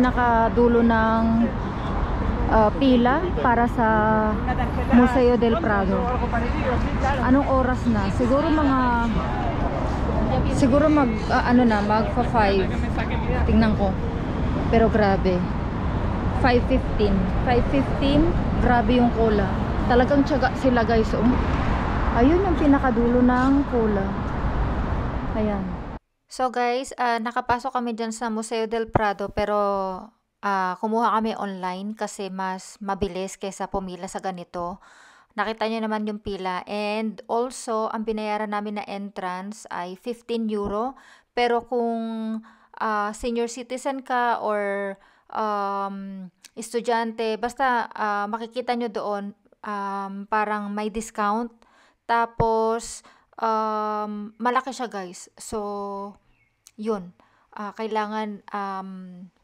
pinakadulo ng pila para sa Museo del Prado. Anong oras na? Siguro magfa 5. Tingnan ko. Pero grabe. 5:15. Grabe yung cola. Talagang tiyaga sila guys. Ayun yung pinakadulo ng cola. Ayan. So guys, nakapasok kami dyan sa Museo del Prado, pero kumuha kami online kasi mas mabilis kaysa pumila sa ganito. Nakita nyo naman yung pila. And also, ang binayaran namin na entrance ay 15 euro. Pero kung senior citizen ka or estudyante, basta makikita nyo doon, parang may discount. Tapos, malaki siya guys. So, yun. Kailangan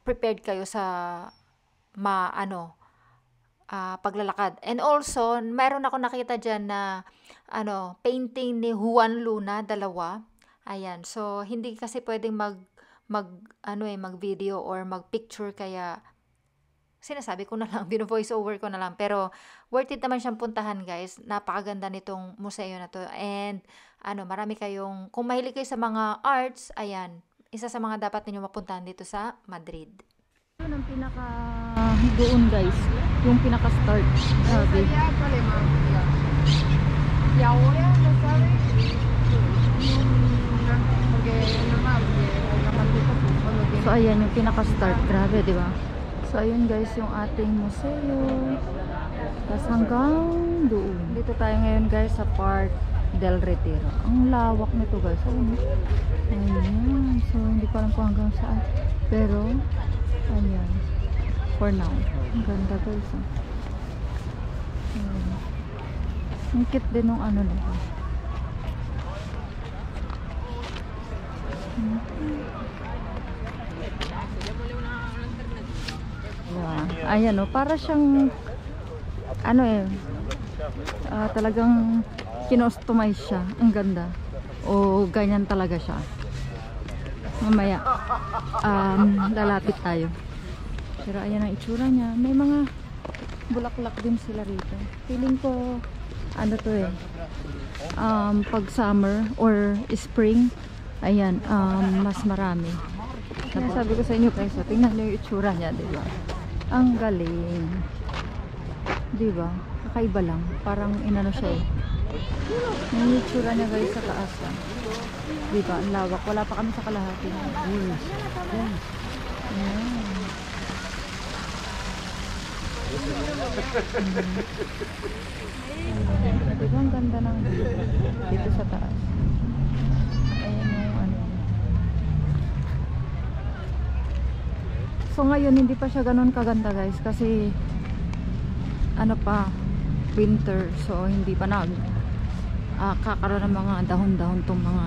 prepared kayo sa paglalakad. And also, meron ako nakita dyan na painting ni Juan Luna, 2. Ayan. So, hindi kasi pwedeng mag-video or mag-picture, kaya sinasabi ko na lang, bino-voice over ko na lang. Pero worth it naman siyang puntahan guys. Napakaganda nitong museo na to. And marami kayong, kung mahilig kayo sa mga arts, ayan, isa sa mga dapat ninyo mapuntahan dito sa Madrid. Yun ang pinaka doon guys, yung pinaka start. Sabi. So ayan yung pinaka start. Grabe, di ba? So ayun guys yung ating museo. Tapos hanggang doon. Dito tayo ngayon guys sa Park del Retiro. Ang lawak nito guys. Ayan. So hindi ko alam kung hanggang saan. Pero ayan. For now. Ang ganda guys. Ang cute din ng nito. Ayan para siyang talagang kinostomize siya. Ang ganda. Ganyan talaga siya. Mamaya lalapit tayo. Pero ayan ang itsura niya. May mga bulaklak din sila rito. Feeling ko pag summer or spring, ayan, mas marami. Sabi ko sa inyo guys, tingnan niyo yung itsura niya, diba? Ang galing. Diba? Kakaiba lang. Parang siya yung itsura niya guys sa taas. Diba? Ang lawak. Wala pa kami sa kalahati. Yes. Ayan. Diba ang ganda ng dito sa taas. Ayan yung So ngayon hindi pa siya ganun kaganda guys kasi winter, so hindi pa kakaroon ng mga dahon-dahon tong mga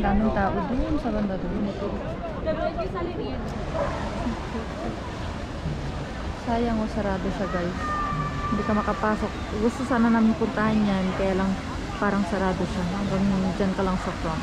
daming tao doon sa banda doon. Sayang sarado siya guys. Hindi ka makapasok. Gusto sana namin puntahan yan, kaya lang parang sarado siya. Hanggang dyan ka lang sa front.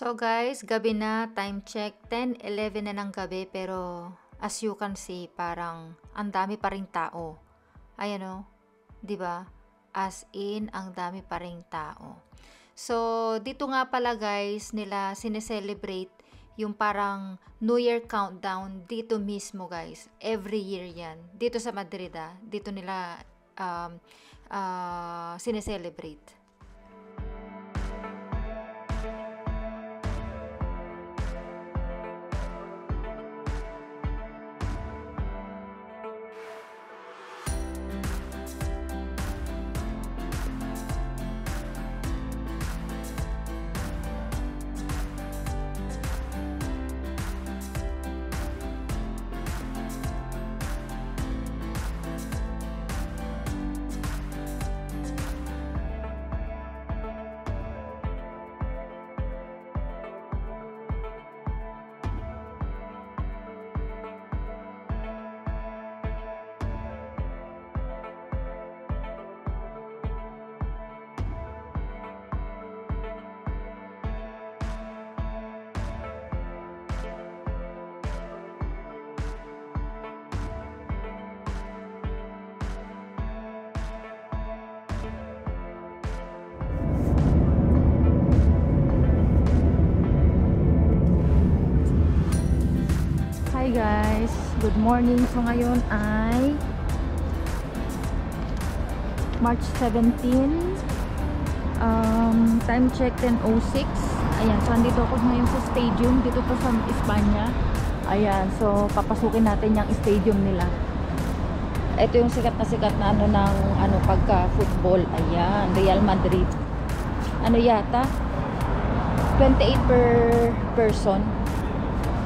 So guys, gabi na, time check, 10:11 na ng gabi, pero as you can see, parang ang dami pa ring tao. Ayan o, 'di ba? As in, ang dami pa ring tao. So, dito nga pala guys, nila sineselebrate yung parang New Year countdown dito mismo guys. Every year yan. Dito sa Madrid dito nila sineselebrate. Hi guys, good morning. So ngayon ay March 17, time check 10:06. Ayan, so andito ako ngayon sa stadium dito to sa Espanya. Ayan, so papasukin natin yung stadium nila. Ito yung sikat na ng pagka football. Ayan, Real Madrid. Ano yata 28 per person.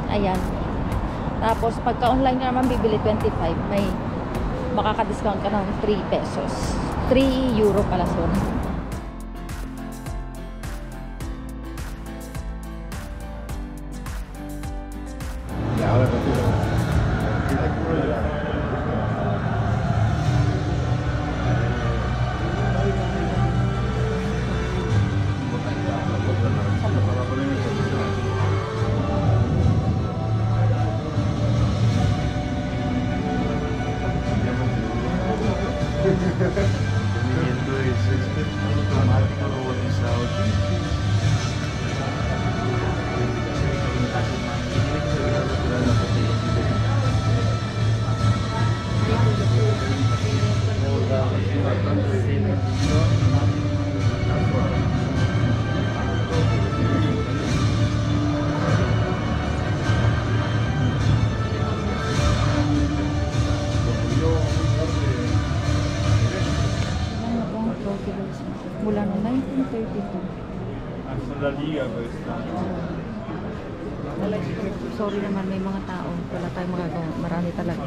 Ayan. Tapos, pagka online ka naman, bibili 25. May makaka-discount ka ng 3 pesos. 3 euro pala, sorry. Teniendo ese automático robot de Saudi. Mula no 1932. Hasta la liga questa. Sorry naman, may mga tao. Wala tayong magagawa. Marami talaga.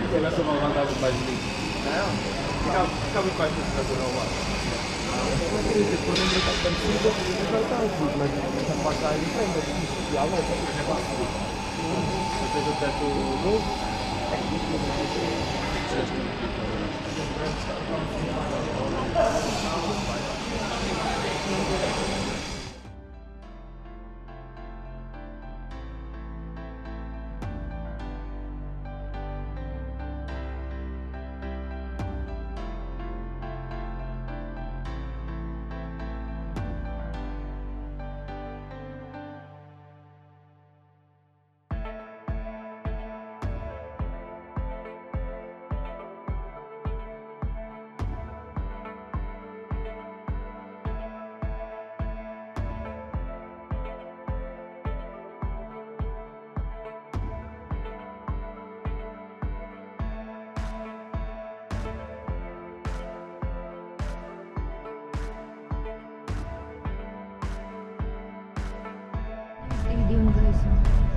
Sila sumawang tapos balik. Ikaw may questions na sulawa. Stadium guys.